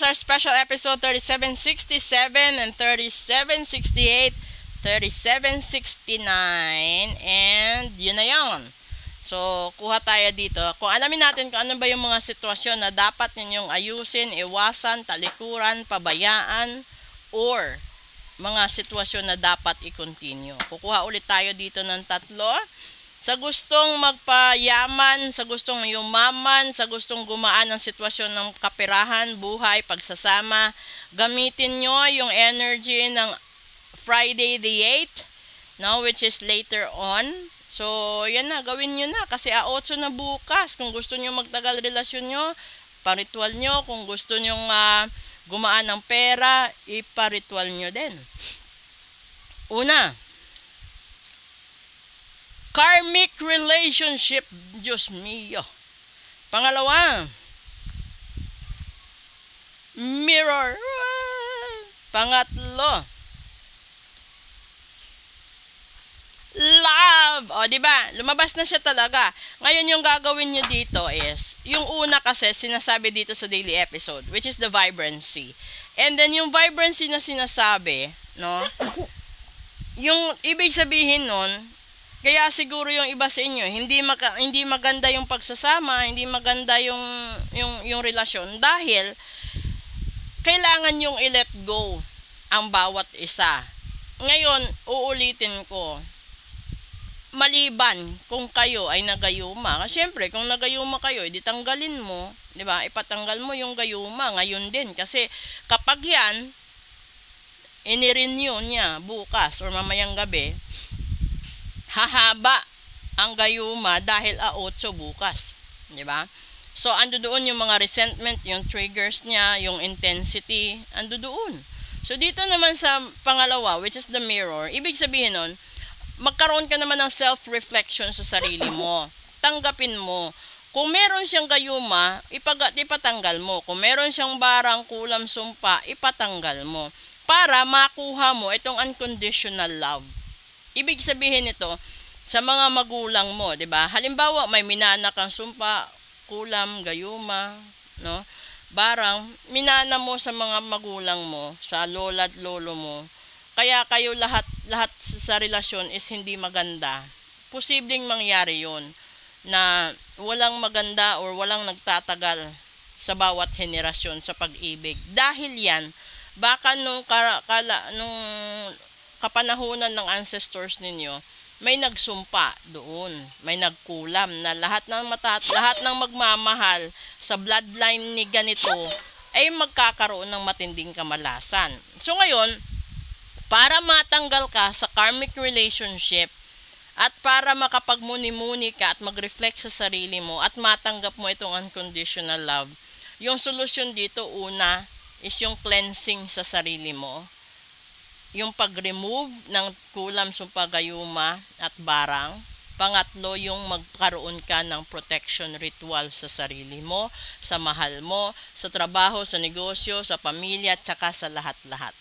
is our special episode 3767 and 3768, 3769, and yun na yun. So, kuha tayo dito. Kung alamin natin kung ano ba yung mga sitwasyon na dapat ninyong ayusin, iwasan, talikuran, pabayaan, or mga sitwasyon na dapat i-continue. Kukuha ulit tayo dito ng tatlo. Sa gustong magpayaman, sa gustong yumaman, sa gustong gumaan ng sitwasyon ng kaperahan, buhay, pagsasama, gamitin nyo yung energy ng Friday the 8th, no, which is later on. So, yan na, gawin nyo na kasi 8 na bukas. Kung gusto nyo magtagal relasyon nyo, paritual nyo. Kung gusto nyo gumaan ng pera, iparitual nyo din. Una, karmic relationship, Diyos mio. Pangalawa, mirror. Pangatlo, love. O, diba? Lumabas na siya talaga. Ngayon, yung gagawin nyo dito is, yung una kasi, sinasabi dito sa daily episode, which is the vibrancy. And then, yung vibrancy na sinasabi, no? Yung ibig sabihin nun, kaya siguro yung iba sa inyo, hindi maganda yung pagsasama, hindi maganda yung relasyon dahil kailangan yung i-let go ang bawat isa. Ngayon, uulitin ko, maliban kung kayo ay nagayuma. Kasi syempre, kung nagayuma kayo, edi tanggalin mo, 'di ba? Ipatanggal mo yung gayuma ngayon din kasi kapag yan ini-renew niya bukas or mamayang gabi, hahaba ang gayuma dahil 8 bukas, 'di ba? So ando doon yung mga resentment, yung triggers niya, yung intensity, ando doon. So dito naman sa pangalawa, which is the mirror, ibig sabihin nun, magkaroon ka naman ng self-reflection sa sarili mo. Tanggapin mo. Kung meron siyang gayuma, ipatanggal mo. Kung meron siyang barang, kulam, sumpa, ipatanggal mo. Para makuha mo itong unconditional love. Ibig sabihin nito, sa mga magulang mo, 'di ba? Halimbawa, may minana kang sumpa, kulam, gayuma, no? Barang, minana mo sa mga magulang mo, sa lola at lolo mo. Kaya kayo lahat sa relasyon is hindi maganda. Posibleng mangyari yon na walang maganda or walang nagtatagal sa bawat henerasyon sa pag-ibig. Dahil yan, baka nung kapanahunan ng ancestors ninyo, may nagsumpa doon, may nagkulam na lahat ng magmamahal sa bloodline ni ganito ay magkakaroon ng matinding kamalasan. So ngayon, para matanggal ka sa karmic relationship at para makapagmuni-muni ka at mag-reflect sa sarili mo at matanggap mo itong unconditional love, yung solusyon dito una is yung cleansing sa sarili mo, yung pag-remove ng kulam, sumpa, gayuma at barang. Pangatlo, yung magkaroon ka ng protection ritual sa sarili mo, sa mahal mo, sa trabaho, sa negosyo, sa pamilya at saka sa lahat-lahat.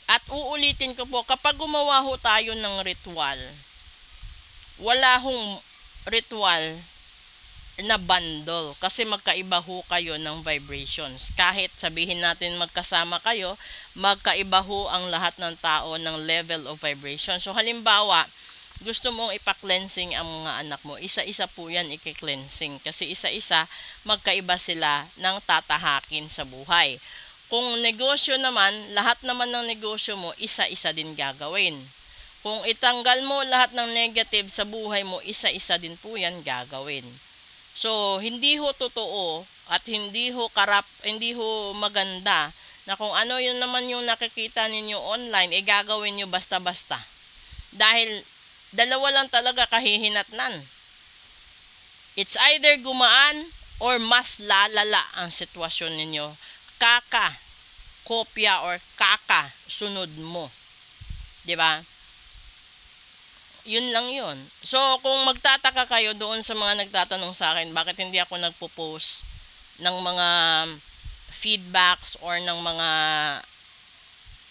At uulitin ko po, kapag gumawa ho tayo ng ritual, wala hong ritual na bundle kasi magkaiba ho kayo ng vibrations. Kahit sabihin natin magkasama kayo, magkaiba ho ang lahat ng tao ng level of vibration. So halimbawa, gusto mong ipa-cleansing ang mga anak mo, isa-isa po yan i-cleansing kasi isa-isa magkaiba sila ng tatahakin sa buhay. Kung negosyo naman, lahat naman ng negosyo mo, isa-isa din gagawin. Kung itanggal mo lahat ng negative sa buhay mo, isa-isa din po yan gagawin. So, hindi ho totoo at hindi ho maganda na kung ano yun naman yung nakikita ninyo online, gagawin nyo basta-basta. Dahil dalawa lang talaga kahihinatnan. It's either gumaan or mas lalala ang sitwasyon ninyo. Kopya or sunod mo. 'Di ba? Yun lang yun. So, kung magtataka kayo doon sa mga nagtatanong sa akin, bakit hindi ako nagpo-post ng mga feedbacks or ng mga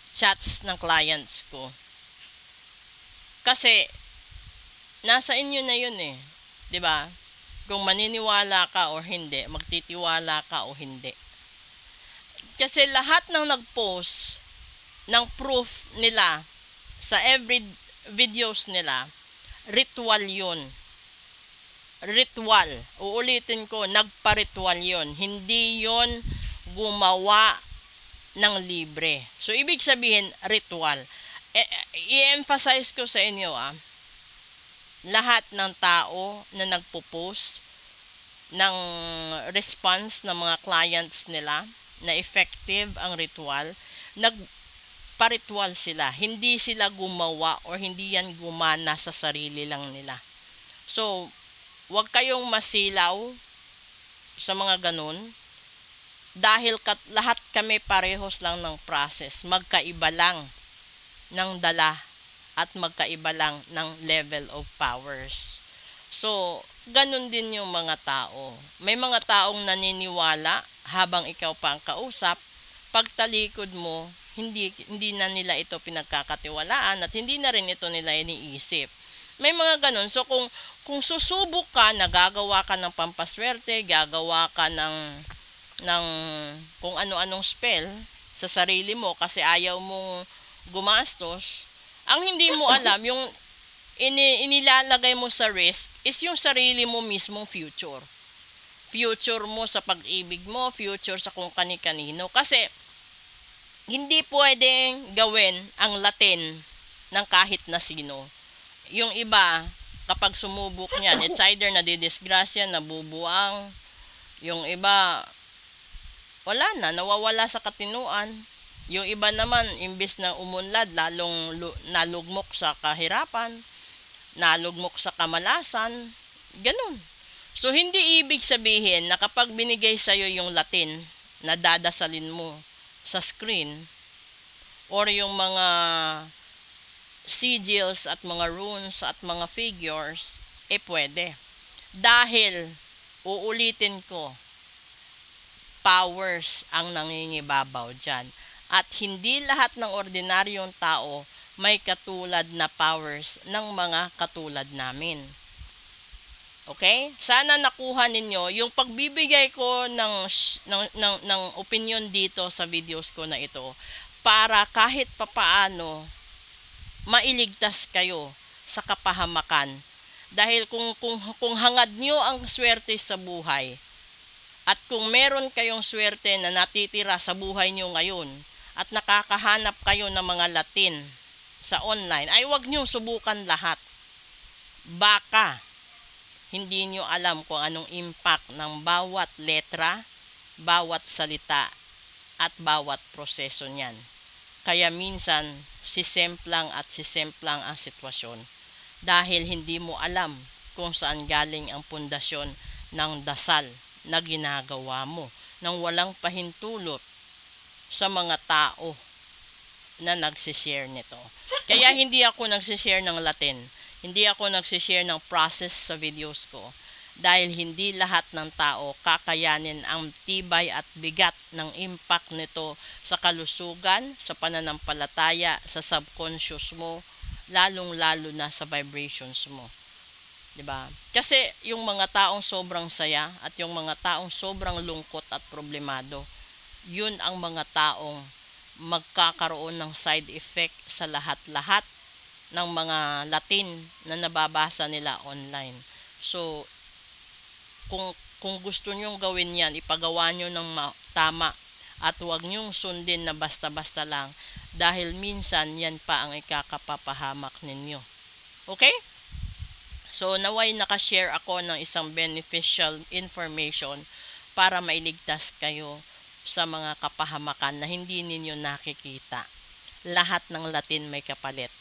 chats ng clients ko. Kasi, nasa inyo na yun eh. 'Di ba? Kung maniniwala ka o hindi, magtitiwala ka o hindi. Kasi lahat ng nag-post ng proof nila sa every videos nila, ritual yun. Ritual. Uulitin ko, nagpa-ritual yun. Hindi yun gumawa ng libre. So, ibig sabihin, ritual. I-emphasize ko sa inyo, lahat ng tao na nagpo-post ng response ng mga clients nila na effective ang ritual, nagpa-ritual sila. Hindi sila gumawa or hindi yan gumana sa sarili lang nila. So, huwag kayong masilaw sa mga ganun dahil lahat kami parehos lang ng process. Magkaiba lang ng dala at magkaiba lang ng level of powers. So, ganun din yung mga tao. May mga taong naniniwala habang ikaw pa ang kausap, pagtalikod mo, hindi na nila ito pinagkakatiwalaan at hindi na rin ito nila iniisip. May mga ganun. So, kung susubok ka, nagagawa ka ng pampaswerte, gagawa ka ng kung ano-anong spell sa sarili mo kasi ayaw mong gumastos, ang hindi mo alam, yung inilalagay mo sa risk is yung sarili mo mismong future. Future mo sa pag-ibig mo, future sa kung kani-kanino. Kasi, hindi pwedeng gawin ang Latin ng kahit na sino. Yung iba, kapag sumubok niyan, it's either nadidisgrasya, nabubuang. Yung iba, wala na, nawawala sa katinuan. Yung iba naman, imbis na umunlad, lalong nalugmok sa kahirapan, nalugmok sa kamalasan, ganun. So, hindi ibig sabihin na kapag binigay sa'yo yung Latin na dadasalin mo sa screen, or yung mga sigils at mga runes at mga figures, pwede. Dahil, uulitin ko, powers ang nangingibabaw dyan. At hindi lahat ng ordinaryong tao may katulad na powers ng mga katulad namin. Okay? Sana nakuha ninyo yung pagbibigay ko ng opinion dito sa videos ko na ito para kahit papaano mailigtas kayo sa kapahamakan. Dahil kung hangad nyo ang swerte sa buhay at kung meron kayong swerte na natitira sa buhay nyo ngayon at nakakahanap kayo ng mga Latin sa online, ay wag nyo subukan lahat. Baka hindi nyo alam kung anong impact ng bawat letra, bawat salita, at bawat proseso niyan. Kaya minsan, sisemplang ang sitwasyon dahil hindi mo alam kung saan galing ang pundasyon ng dasal na ginagawa mo nang walang pahintulot sa mga tao na nagsishare nito. Kaya hindi ako nagsishare ng Latin. Hindi ako nagsishare ng process sa videos ko dahil hindi lahat ng tao kakayanin ang tibay at bigat ng impact nito sa kalusugan, sa pananampalataya, sa subconscious mo, lalong-lalo na sa vibrations mo. 'Di ba? Kasi yung mga taong sobrang saya at yung mga taong sobrang lungkot at problemado, yun ang mga taong magkakaroon ng side effect sa lahat-lahat ng mga Latin na nababasa nila online. So, kung gusto nyong gawin yan, ipagawa nyo ng tama at huwag nyong sundin na basta-basta lang dahil minsan yan pa ang ikakapapahamak ninyo. Okay? So, naway nakashare ako ng isang beneficial information para mailigtas kayo sa mga kapahamakan na hindi ninyo nakikita. Lahat ng Latin may kapalit.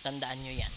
Tandaan nyo yan.